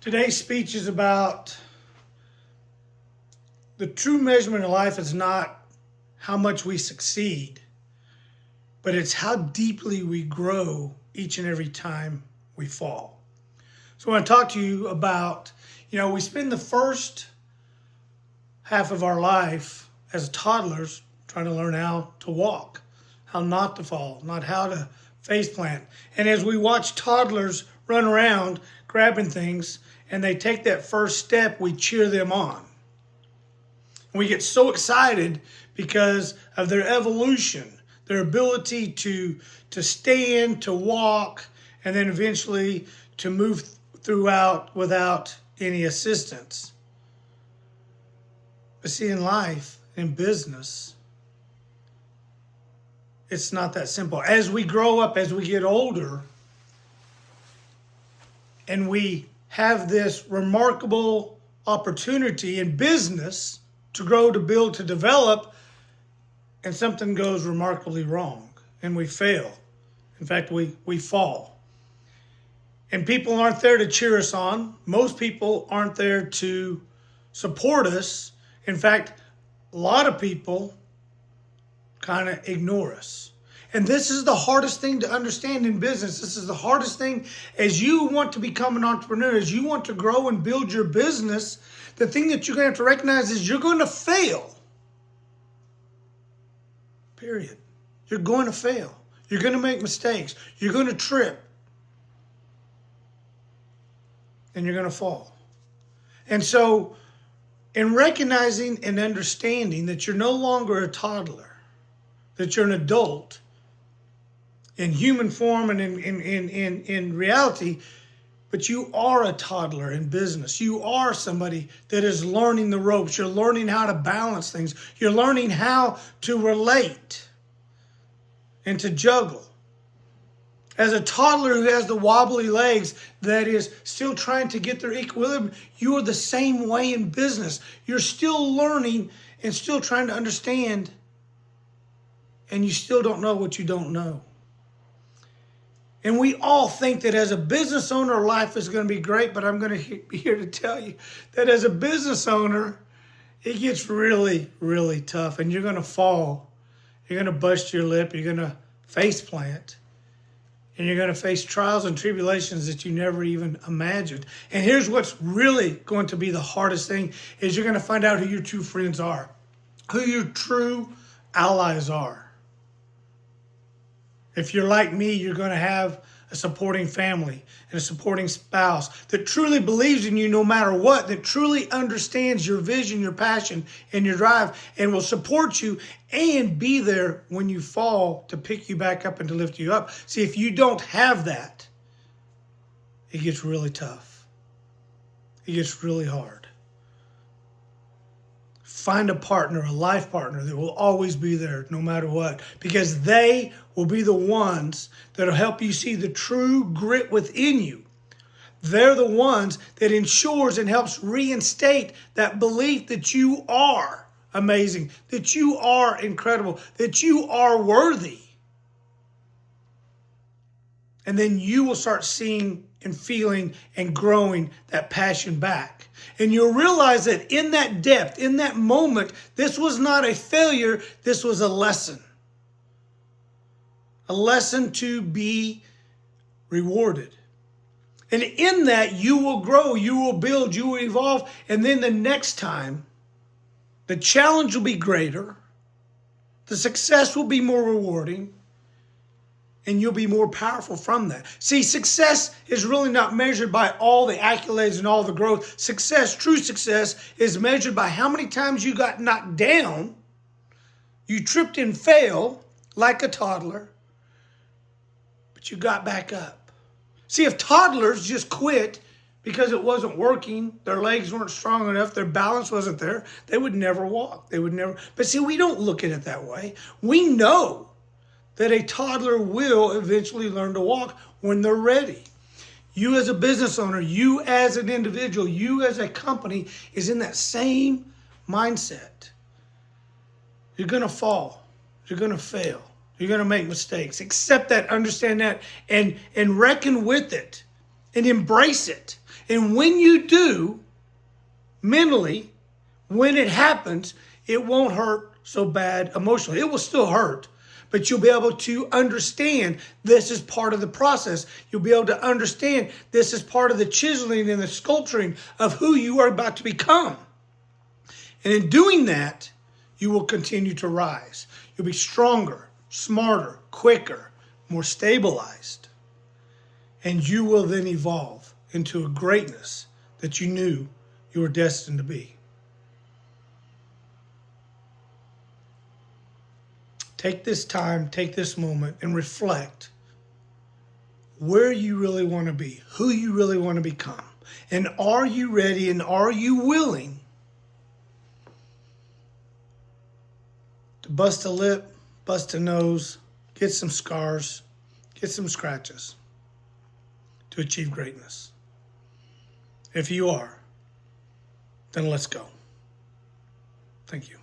Today's speech is about the true measurement of life is not how much we succeed, but it's how deeply we grow each and every time we fall. So I want to talk to you about, we spend the first half of our life as toddlers trying to learn how to walk, how not to fall, not how to face plant. And as we watch toddlers run around grabbing things and they take that first step, we cheer them on. And we get so excited because of their evolution, their ability to stand, to walk, and then eventually to move throughout without any assistance. But see, in life, in business, it's not that simple. As we grow up, as we get older, and we have this remarkable opportunity in business to grow, to build, to develop, and something goes remarkably wrong, and we fail. In fact, we fall. And people aren't there to cheer us on. Most people aren't there to support us. In fact, a lot of people kind of ignore us. And this is the hardest thing to understand in business. This is the hardest thing as you want to become an entrepreneur, as you want to grow and build your business. The thing that you're going to have to recognize is you're going to fail. Period. You're going to fail. You're going to make mistakes. You're going to trip. And you're going to fall. And so, in recognizing and understanding that you're no longer a toddler, that you're an adult in human form and in reality, but you are a toddler in business. You are somebody that is learning the ropes. You're learning how to balance things. You're learning how to relate and to juggle. As a toddler who has the wobbly legs that is still trying to get their equilibrium, you are the same way in business. You're still learning and still trying to understand, and you still don't know what you don't know. And we all think that as a business owner, life is going to be great, but I'm going to be here to tell you that as a business owner, it gets really, really tough, and you're going to fall. You're going to bust your lip. You're going to face plant. And you're going to face trials and tribulations that you never even imagined. And here's what's really going to be the hardest thing is you're going to find out who your true friends are, who your true allies are. If you're like me, you're going to have a supporting family and a supporting spouse that truly believes in you no matter what, that truly understands your vision, your passion, and your drive, and will support you and be there when you fall to pick you back up and to lift you up. See, if you don't have that, it gets really tough. It gets really hard. Find a partner, a life partner that will always be there no matter what, because they will be the ones that will help you see the true grit within you. They're the ones that ensures and helps reinstate that belief that you are amazing, that you are incredible, that you are worthy. And then you will start seeing and feeling and growing that passion back. And you'll realize that in that depth, in that moment, this was not a failure, this was a lesson. A lesson to be rewarded. And in that, you will grow, you will build, you will evolve. And then the next time, the challenge will be greater, the success will be more rewarding, and you'll be more powerful from that. See, success is really not measured by all the accolades and all the growth. Success, true success, is measured by how many times you got knocked down, you tripped and fell like a toddler, but you got back up. See, if toddlers just quit because it wasn't working, their legs weren't strong enough, their balance wasn't there, they would never walk. They would never. But see, we don't look at it that way. We know that a toddler will eventually learn to walk when they're ready. You as a business owner, you as an individual, you as a company is in that same mindset. You're going to fall. You're going to fail. You're going to make mistakes. Accept that, understand that, and reckon with it, and embrace it. And when you do, mentally, when it happens, it won't hurt so bad emotionally. It will still hurt, but you'll be able to understand this is part of the process. You'll be able to understand this is part of the chiseling and the sculpturing of who you are about to become. And in doing that, you will continue to rise. You'll be stronger, smarter, quicker, more stabilized. And you will then evolve into a greatness that you knew you were destined to be. Take this time, take this moment, and reflect where you really want to be, who you really want to become. And are you ready and are you willing to bust a lip, bust a nose, get some scars, get some scratches to achieve greatness? If you are, then let's go. Thank you.